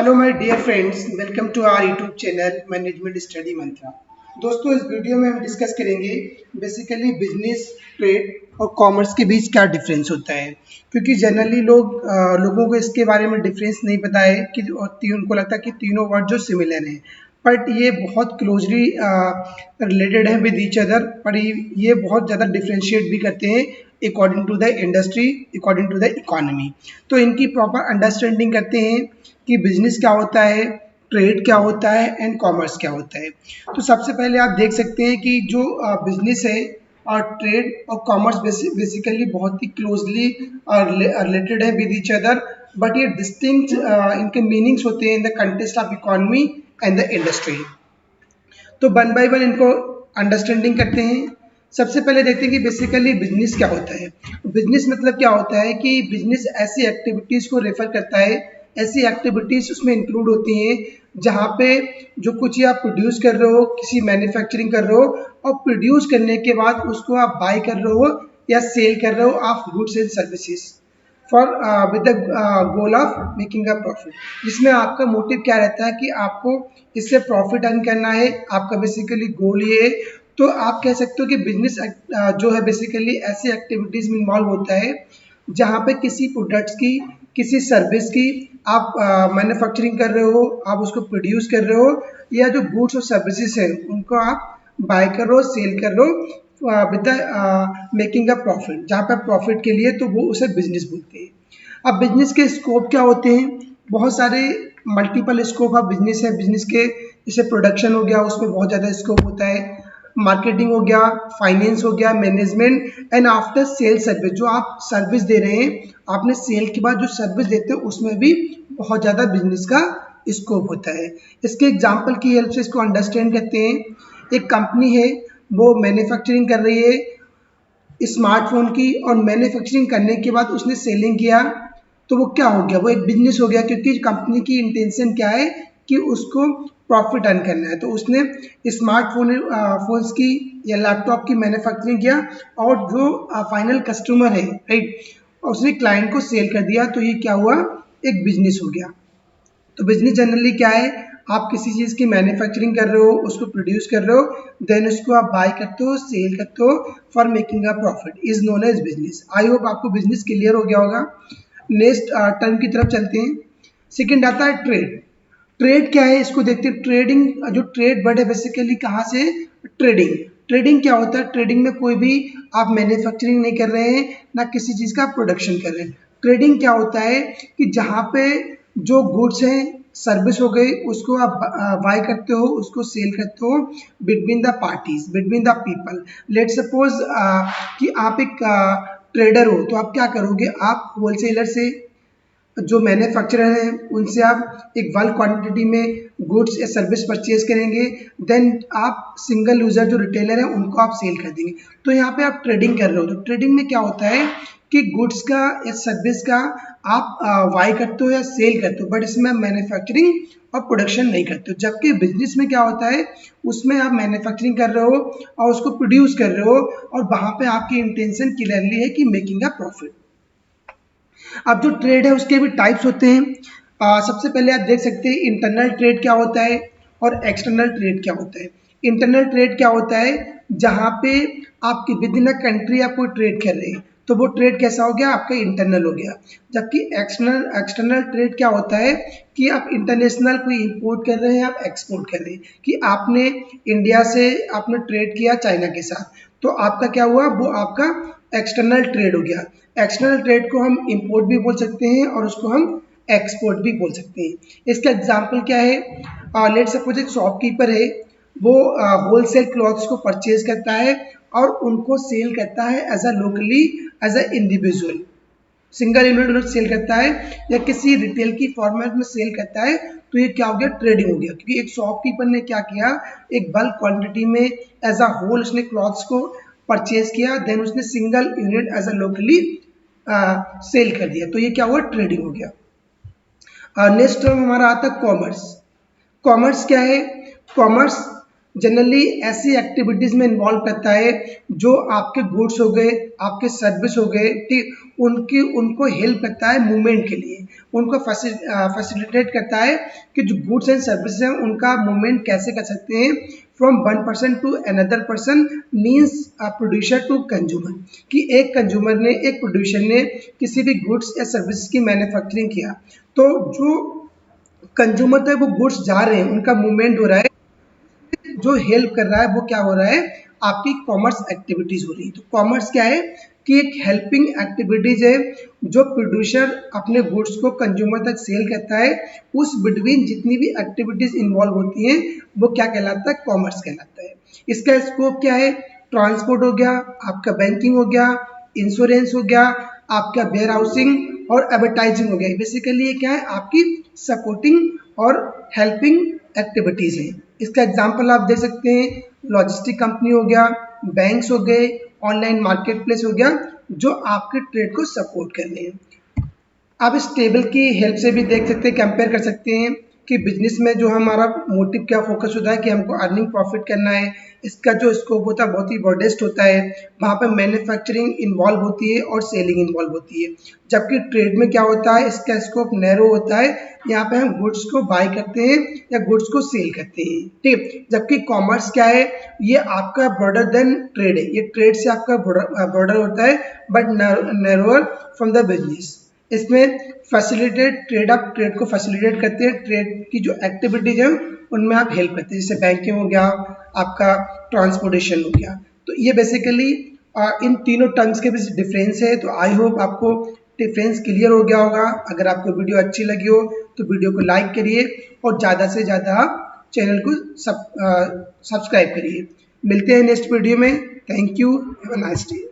Hello my dear friends, welcome to our YouTube channel management study Mantra. दोस्तों, इस video में हम डिस्कस करेंगे बेसिकली बिजनेस, ट्रेड और कॉमर्स के बीच क्या डिफरेंस होता है। क्योंकि जनरली लोगों को इसके बारे में डिफरेंस नहीं पता है कि उनको लगता है कि तीनों वर्ड जो सिमिलर हैं, बट ये बहुत क्लोजली रिलेटेड है विद ईच अदर। पर ये बहुत ज़्यादा डिफ्रेंशिएट भी करते हैं according to the industry, according to the economy. तो इनकी प्रॉपर अंडरस्टैंडिंग करते हैं कि बिजनेस क्या होता है, ट्रेड क्या होता है एंड कॉमर्स क्या होता है। तो सबसे पहले आप देख सकते हैं कि जो बिजनेस है और ट्रेड और कॉमर्स बेसिकली बहुत ही क्लोजली रिलेटेड है विद ईच अदर, बट ये डिस्टिंक्ट इनके मीनिंग्स होते हैं in the context of economy and the industry. तो वन बाय वन इनको अंडरस्टैंडिंग करते हैं। सबसे पहले देखते हैं कि बेसिकली बिजनेस क्या होता है। बिजनेस मतलब क्या होता है कि बिजनेस ऐसी एक्टिविटीज़ को रेफर करता है, ऐसी एक्टिविटीज़ उसमें इंक्लूड होती हैं जहाँ पे जो कुछ आप प्रोड्यूस कर रहे हो, किसी मैन्युफैक्चरिंग कर रहे हो और प्रोड्यूस करने के बाद उसको आप बाय कर रहे हो या सेल कर रहे हो of goods and services for with the goal of making a profit. जिसमें आपका मोटिव क्या रहता है कि आपको इससे प्रॉफिट अर्न करना है, आपका बेसिकली गोल ये है। तो आप कह सकते हो कि बिजनेस जो है बेसिकली ऐसी एक्टिविटीज़ में इन्वॉल्व होता है जहाँ पे किसी प्रोडक्ट्स की, किसी सर्विस की आप मैन्युफैक्चरिंग कर रहे हो, आप उसको प्रोड्यूस कर रहे हो, या जो गुड्स और सर्विसेज हैं उनको आप बाय कर रहे हो, सेल कर रहे हो with the making a profit. जहाँ पे प्रॉफिट के लिए तो वो उसे बिजनेस बोलते हैं। अब बिजनेस के स्कोप क्या होते हैं? बहुत सारे मल्टीपल स्कोप ऑफ बिजनेस है। बिजनेस के जैसे प्रोडक्शन हो गया, उसमें बहुत ज़्यादा स्कोप होता है। मार्केटिंग हो गया, फाइनेंस हो गया, management and after sale service. जो आप सर्विस दे रहे हैं, आपने सेल के बाद जो सर्विस देते हैं उसमें भी बहुत ज़्यादा बिजनेस का स्कोप होता है। इसके एग्जाम्पल की हेल्प से इसको अंडरस्टैंड करते हैं। एक कंपनी है, वो मैन्युफैक्चरिंग कर रही है स्मार्टफोन की, और मैन्युफैक्चरिंग करने के बाद उसने सेलिंग किया, तो वो क्या हो गया? वो एक बिजनेस हो गया। क्योंकि कंपनी की इंटेंशन क्या है कि उसको प्रॉफिट अर्न करना है। तो उसने फोन्स की या लैपटॉप की मैन्युफैक्चरिंग किया और जो फाइनल कस्टमर है, राइट, उसने क्लाइंट को सेल कर दिया। तो ये क्या हुआ? एक बिजनेस हो गया। तो बिजनेस जनरली क्या है? आप किसी चीज़ की मैन्युफैक्चरिंग कर रहे हो, उसको प्रोड्यूस कर रहे हो, देन उसको आप बाय करते हो, सेल करते हो for making a profit, is known as business. I hope आपको बिजनेस क्लियर हो गया होगा। नेक्स्ट टर्म की तरफ चलते हैं। सेकंड आता है ट्रेड। ट्रेड क्या है इसको देखते हैं। ट्रेडिंग, जो ट्रेड वर्ड है बेसिकली कहाँ से? ट्रेडिंग। ट्रेडिंग क्या होता है? ट्रेडिंग में कोई भी आप मैन्युफैक्चरिंग नहीं कर रहे हैं, ना किसी चीज़ का प्रोडक्शन कर रहे हैं। ट्रेडिंग क्या होता है कि जहाँ पे जो गुड्स हैं, सर्विस हो गई, उसको आप बाय करते हो, उसको सेल करते हो between the parties, between the people. Let suppose कि आप एक ट्रेडर हो, तो आप क्या करोगे? आप होलसेलर से, जो मैन्युफैक्चरर हैं, उनसे आप एक बल्क क्वांटिटी में गुड्स या सर्विस परचेज करेंगे। देन आप सिंगल यूजर जो रिटेलर है उनको आप सेल कर देंगे। तो यहाँ पे आप ट्रेडिंग कर रहे हो। तो ट्रेडिंग में क्या होता है कि गुड्स का या सर्विस का आप बाय करते हो या सेल करते हो, बट इसमें आप मैन्युफैक्चरिंग और प्रोडक्शन नहीं करते हो। जबकि बिजनेस में क्या होता है, उसमें आप मैन्युफैक्चरिंग कर रहे हो और उसको प्रोड्यूस कर रहे हो, और वहाँ पे आपकी इंटेंशन क्लियरली है कि मेकिंग अ प्रॉफिट। अब जो ट्रेड है उसके भी टाइप्स होते हैं। सबसे पहले आप देख सकते हैं इंटरनल ट्रेड क्या होता है और एक्सटर्नल ट्रेड क्या होता है। इंटरनल ट्रेड क्या होता है? जहाँ पे आपकी विद इन अ कंट्री आप कोई ट्रेड कर रहे हैं, तो वो ट्रेड कैसा हो गया? आपका इंटरनल हो गया। जबकि एक्सटर्नल ट्रेड क्या होता है कि आप इंटरनेशनल कोई इंपोर्ट कर रहे हैं, आप एक्सपोर्ट कर रहे हैं। कि आपने इंडिया से आपने ट्रेड किया चाइना के साथ, तो आपका क्या हुआ? वो आपका एक्सटर्नल ट्रेड हो गया। एक्सटर्नल ट्रेड को हम इंपोर्ट भी बोल सकते हैं और उसको हम एक्सपोर्ट भी बोल सकते हैं। इसका एग्जांपल क्या है? लेट सपोज एक शॉपकीपर है, वो होलसेल क्लॉथ्स को परचेज करता है और उनको सेल करता है as a locally, as a individual, single unit sell करता है या किसी रिटेल की फॉर्मेट में सेल करता है। तो ये क्या हो गया? ट्रेडिंग हो गया। क्योंकि एक शॉपकीपर ने क्या किया, एक बल्क क्वांटिटी में एज अ होल उसने क्लॉथ्स को परचेज किया, देन उसने single unit as a locally sell कर दिया। तो ये क्या हुआ? ट्रेडिंग हो गया। नेक्स्ट टर्म हमारा आता है कॉमर्स। कॉमर्स क्या है? कॉमर्स जनरली ऐसी एक्टिविटीज में इन्वॉल्व करता है जो आपके गुड्स हो गए, आपके सर्विस हो गए, ठीक, उनकी उनको हेल्प करता है मूवमेंट के लिए, उनको फैसिलिटेट करता है कि जो गुड्स एंड सर्विस हैं उनका मूवमेंट कैसे कर सकते हैं from one person to another person, means producer to consumer, कि एक कंज्यूमर ने, एक प्रोड्यूसर ने किसी भी गुड्स या सर्विस की मैन्युफैक्चरिंग किया, तो जो कंज्यूमर तक वो गुड्स जा रहे हैं उनका मूवमेंट हो रहा है, जो हेल्प कर रहा है वो क्या हो रहा है, आपकी कॉमर्स एक्टिविटीज हो रही है। तो कॉमर्स क्या है कि एक हेल्पिंग एक्टिविटीज है जो प्रोड्यूसर अपने गुड्स को कंज्यूमर तक सेल करता है, उस बिटवीन जितनी भी एक्टिविटीज इन्वॉल्व होती हैं वो क्या कहलाता है, कॉमर्स कहलाता है। इसका स्कोप क्या है, ट्रांसपोर्ट हो गया, आपका बैंकिंग हो गया, इंश्योरेंस हो गया, आपका वेयर हाउसिंग और एडवर्टाइजिंग हो गया। बेसिकली ये क्या है, आपकी सपोर्टिंग और हेल्पिंग एक्टिविटीज हैं। इसका एग्जांपल आप दे सकते हैं, लॉजिस्टिक कंपनी हो गया, बैंक्स हो गए, ऑनलाइन मार्केट प्लेस हो गया, जो आपके ट्रेड को सपोर्ट कर रहे हैं। आप इस टेबल की हेल्प से भी देख सकते हैं, कंपेयर कर सकते हैं कि बिजनेस में जो हमारा मोटिव क्या फोकस होता है कि हमको अर्निंग प्रॉफिट करना है, इसका जो स्कोप होता है बहुत ही मॉडेस्ट होता है, वहाँ पर मैन्युफैक्चरिंग इन्वॉल्व होती है और सेलिंग इन्वॉल्व होती है। जबकि ट्रेड में क्या होता है, इसका स्कोप नैरो होता है, यहाँ पे हम गुड्स को बाय करते हैं या गुड्स को सेल करते हैं, ठीक। जबकि कॉमर्स क्या है, ये आपका ब्रॉडर देन ट्रेड है, ये ट्रेड से आपका ब्रॉडर होता है but narrower from the business. इसमें फैसिलिटेट ट्रेड, आप ट्रेड को फैसिलिटेट करते हैं, ट्रेड की जो एक्टिविटीज है उनमें आप हेल्प करते हैं, जैसे बैंकिंग हो गया, आपका ट्रांसपोर्टेशन हो गया। तो ये बेसिकली इन तीनों टर्म्स के बीच डिफरेंस है। तो आई होप आपको डिफरेंस क्लियर हो गया होगा। अगर आपको वीडियो अच्छी लगी हो तो वीडियो को लाइक करिए और ज़्यादा से ज़्यादा आप चैनल को सब्सक्राइब करिए। मिलते हैं नेक्स्ट वीडियो में। Thank you, have a nice day.